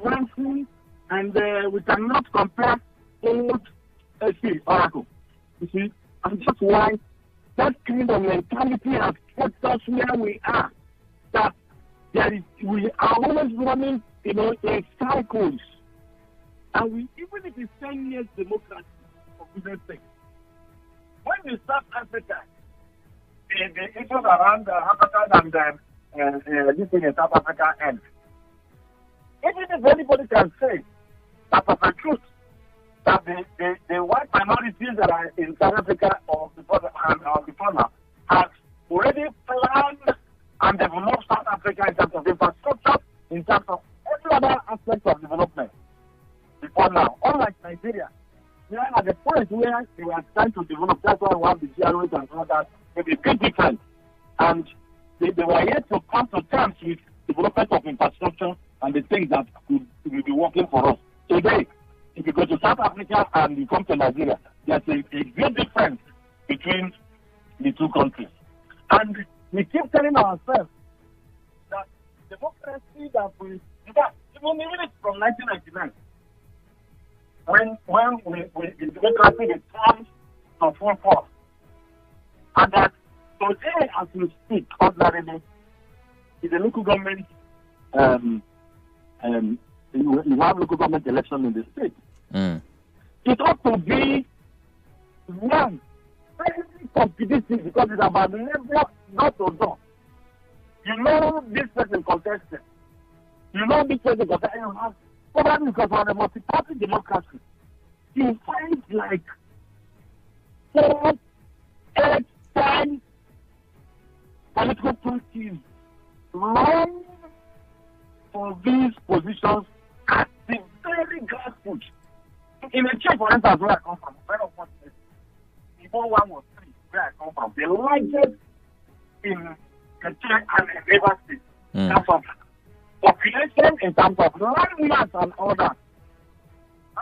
advancing, and we cannot compare old Oracle. You see, and that's why that kind of mentality has kept us where we are. That we are always running, in cycles. And even if it's 10 years democracy, for goodness sake, when you South Africa, the issues around Africa and this thing in South Africa end, even if anybody can say that of the truth, that the white minorities that are in South Africa or before now have already planned and developed South Africa in terms of infrastructure, in terms of every other aspect of development before now. Unlike Nigeria, we are at the point where they were trying to develop. That's why we have the GROs and all that. Maybe big different. And they were yet to come to terms with development of infrastructure and the things that could be working for us. Today, if you go to South Africa and you come to Nigeria, there's a great difference between the two countries. And we keep telling ourselves that democracy that even it's from 1999, when the democracy returned to full force, and that today, as we speak, ordinarily, is a local government. You have local government election in the state. It ought to be one very competitive because it's about level, not to door. You know this person contested. You know this person contested. You have probably because of the multi-party democracy. You find like 4, 8, 10 political parties run for these positions at the very grassroots. In a church, for instance, where I come from, very unfortunate, before 1 was 3, where I come from, the largest in the church and in River State, in terms of population, in terms of landmass and all that.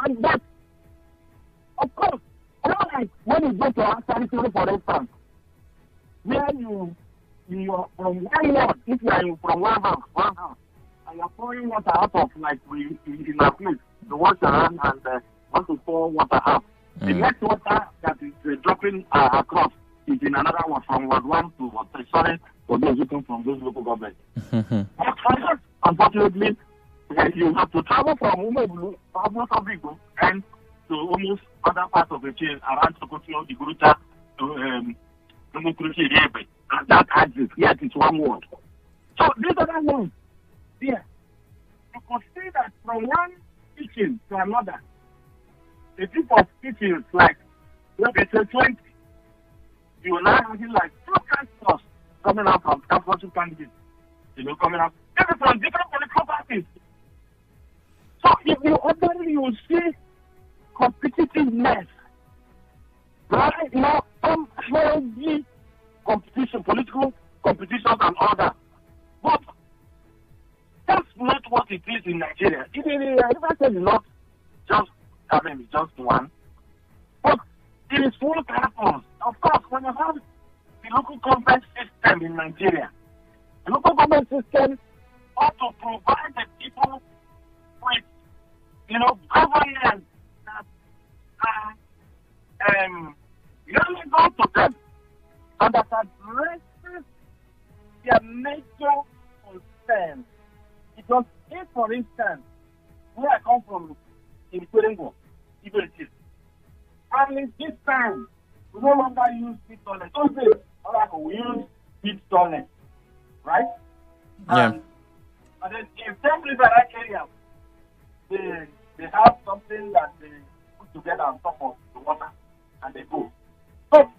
And that, of course, like when you go to our territory, for instance, where you are from one ward, if you are from one house, and you are pouring water out of, like, in our place, the water around and want to pour water out. The next water that is dropping across is in another one from Ward 1 to Ward 3. Sorry for those who come from those local governments. But unfortunately, you have to travel from Umebulu, and to almost other parts of the chain around Sokotio, Iguruta, to Numukurushi, and that axis, yes, it's one word. So these other ones, yeah, you could see that from one kitchen to another, the type of kitchens, like, maybe say 20, you will now have like 2 customers coming out from campus candidates, coming out, maybe from different political parties. So if you ordinarily you see competitiveness, right now, some healthy competition, political competitions and all that. But that's not what it is in Nigeria. I never said it's not just, it's just one. But it is full purpose. Of course, when you have the local government system in Nigeria, the local government system ought to provide the people with, governance that are relevant to them and that addresses their major concerns. Because if, for instance, where I come from in Kwerengo, even it is, and in this time, we no longer use pit toilet. Don't say, we use pit toilet, right? Yeah. And then in some liberal areas, they have something that they put together on top of the water, and they go. But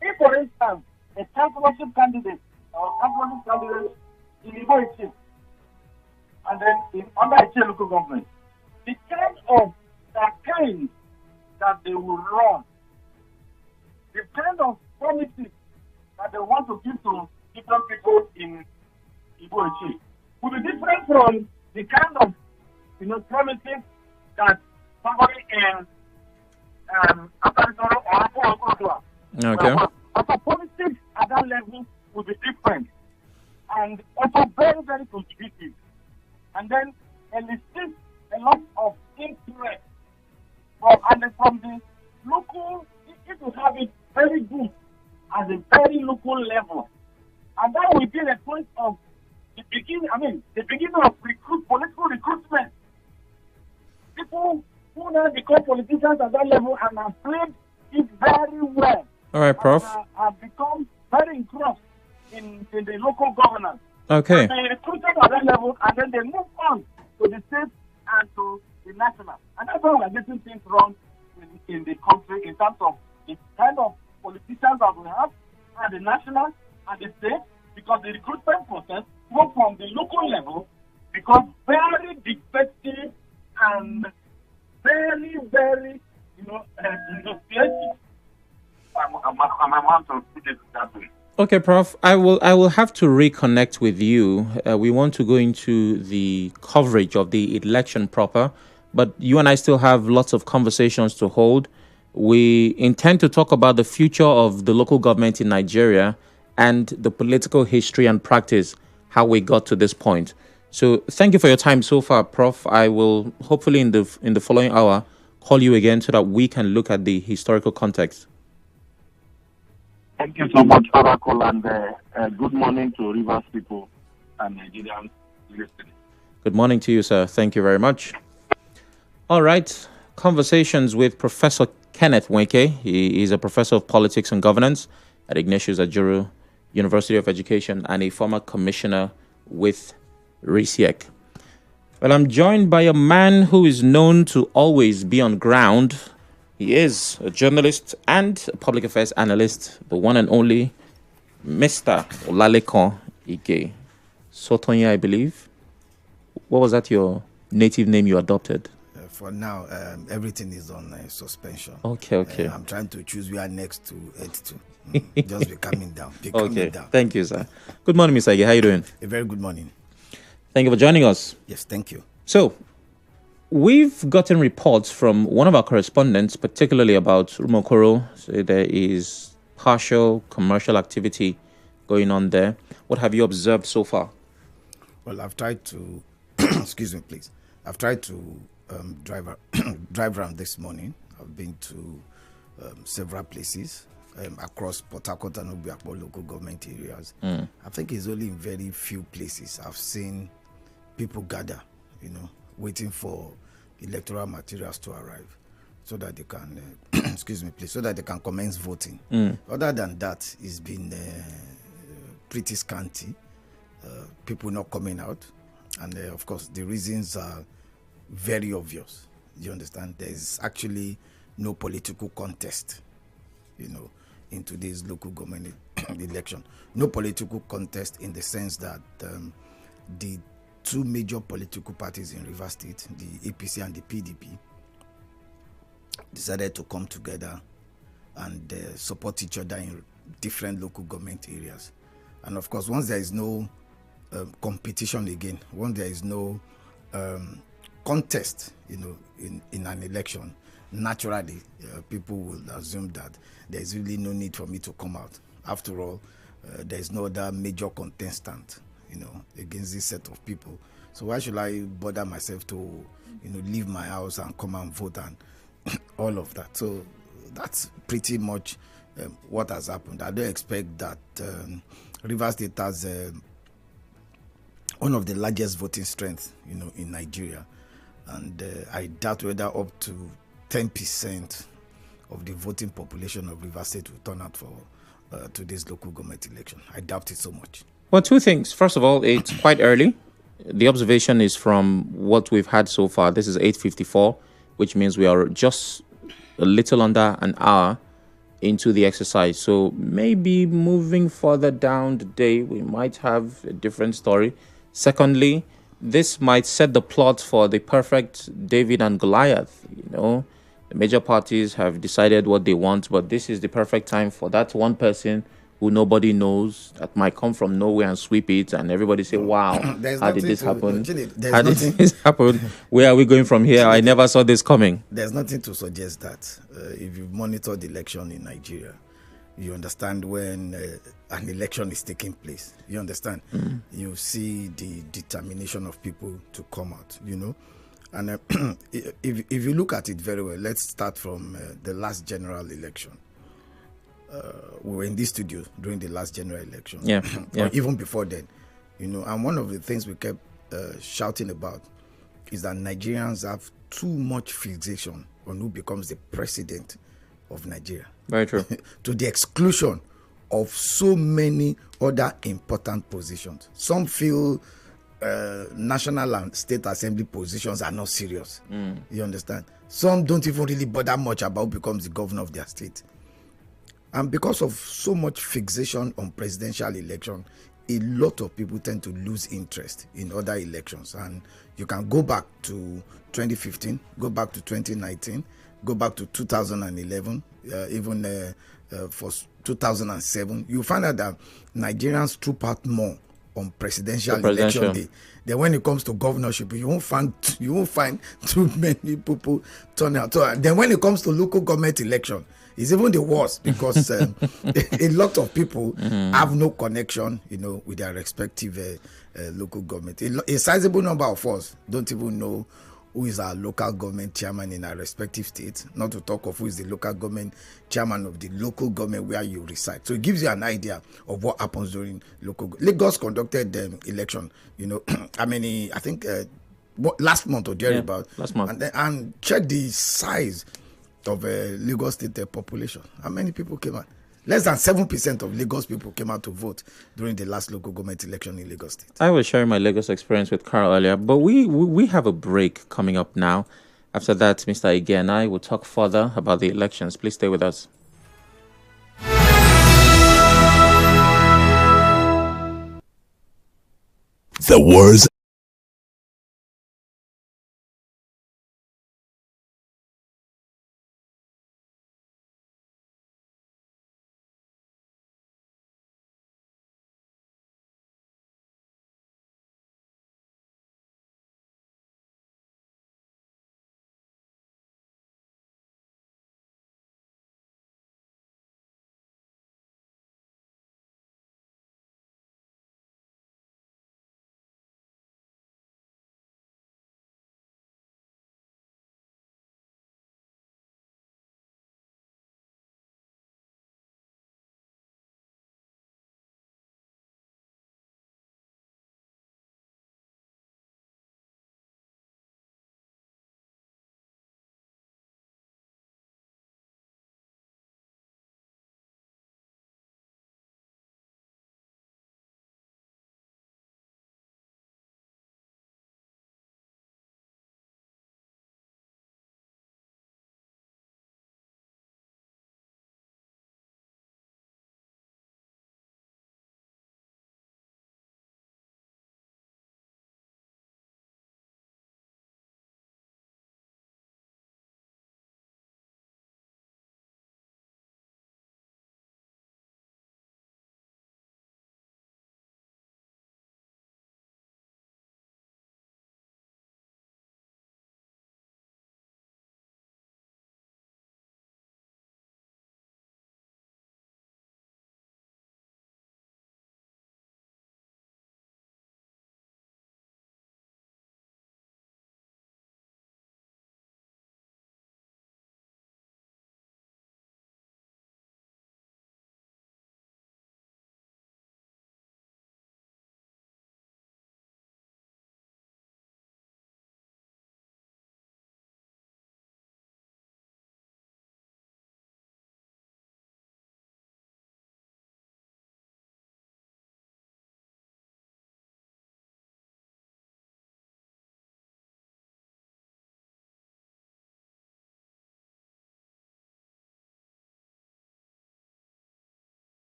if, for instance, a councillorship candidate or councillorship candidate in Igbo, and then under a local government, the kind of campaign that they will run, the kind of promises that they want to give to different people in Igbo will be different from the kind of promises that somebody in Afghanistan or Akwa. Okay. Also, politics at that level will be different and also very, very contributive. And then elicit a lot of interest from the local, if you have it very good at a very local level. And that will be the point of the beginning of political recruitment. People who now become politicians at that level and have played it very well. All right, Prof. Have become very engrossed in the local governance. Okay. And they recruited at that level, and then they move on to the state and to the national. And that's why we're getting things wrong in the country in terms of the kind of politicians that we have at the national and the state, because the recruitment process goes from the local level because very defective and very, very, Okay, Prof. I will have to reconnect with you. We want to go into the coverage of the election proper, but you and I still have lots of conversations to hold. We intend to talk about the future of the local government in Nigeria and the political history and practice, how we got to this point. So thank you for your time so far, Prof. I will hopefully in the following hour call you again so that we can look at the historical context. Thank you so much, Oracle, and good morning to Rivers people and Nigerians listening. Good morning to you, sir. Thank you very much. All right. Conversations with Professor Kenneth Weke. He is a professor of politics and governance at Ignatius Ajuru University of Education and a former commissioner with RISIEC. Well, I'm joined by a man who is known to always be on ground. He is a journalist and a public affairs analyst, the one and only Mr. Olalekan Ige Sotonya, I believe. What was that your native name you adopted? For now, everything is on suspension. Okay. I'm trying to choose where next to head to. Just be coming down. Okay. Thank you, sir. Good morning, Mr. Ige. How are you doing? A very good morning. Thank you for joining us. Yes, thank you. So, we've gotten reports from one of our correspondents, particularly about Rumokoro. So there is partial commercial activity going on there. What have you observed so far? Well, I've tried to, excuse me, please. I've tried to drive around this morning. I've been to several places across Port Harcourt and Obiakpo local government areas. I think it's only in very few places I've seen people gather, waiting for electoral materials to arrive so that they can, excuse me, please, so that they can commence voting. Other than that, it's been pretty scanty. People not coming out. And of course, the reasons are very obvious. You understand? There's actually no political contest, in today's local government election. No political contest in the sense that the two major political parties in Rivers State, the APC and the PDP, decided to come together and support each other in different local government areas. And of course, once there is no competition again, once there is no contest, in an election, naturally, people will assume that there is really no need for me to come out. After all, there is no other major contestant, against this set of people. So why should I bother myself to, leave my house and come and vote and all of that? So that's pretty much what has happened. I don't expect that Rivers State has one of the largest voting strengths, in Nigeria. And I doubt whether up to 10% of the voting population of Rivers State will turn out for today's local government election. I doubt it so much. Well, two things. First of all, it's quite early. The observation is from what we've had so far. This is 8:54, which means we are just a little under an hour into the exercise. So maybe moving further down the day, we might have a different story. Secondly, this might set the plot for the perfect David and Goliath. The major parties have decided what they want, but this is the perfect time for that one person who nobody knows that might come from nowhere and sweep it, and everybody say, wow, how did this happen? How did this happen? Where are we going from here? I never saw this coming. There's nothing to suggest that. If you monitor the election in Nigeria, You understand, when an election is taking place. You understand? You see the determination of people to come out, And if you look at it very well, let's start from the last general election. We were in this studio during the last general election. Yeah. Or even before then, and one of the things we kept shouting about is that Nigerians have too much fixation on who becomes the president of Nigeria. Very true. To the exclusion of so many other important positions. Some feel national and state assembly positions are not serious. You understand? Some don't even really bother much about who becomes the governor of their state. And because of so much fixation on presidential election, a lot of people tend to lose interest in other elections. And you can go back to 2015, go back to 2019, go back to 2011, even for 2007. You find out that Nigerians troop out more on presidential election day. Then when it comes to governorship, you won't find too many people turn out. So then when it comes to local government election, it's even the worst, because a lot of people have no connection, with their respective local government. A sizable number of us don't even know who is our local government chairman in our respective states, not to talk of who is the local government chairman of the local government where you reside. So it gives you an idea of what happens during local. Lagos conducted the election, I think last month or thereabout. Last month. And check the size of Lagos state population. How many people came out? Less than 7% of Lagos people came out to vote during the last local government election in Lagos State. I was sharing my Lagos experience with Carl earlier, but we have a break coming up now. After that, Mr. Ige and I will talk further about the elections. Please stay with us. The words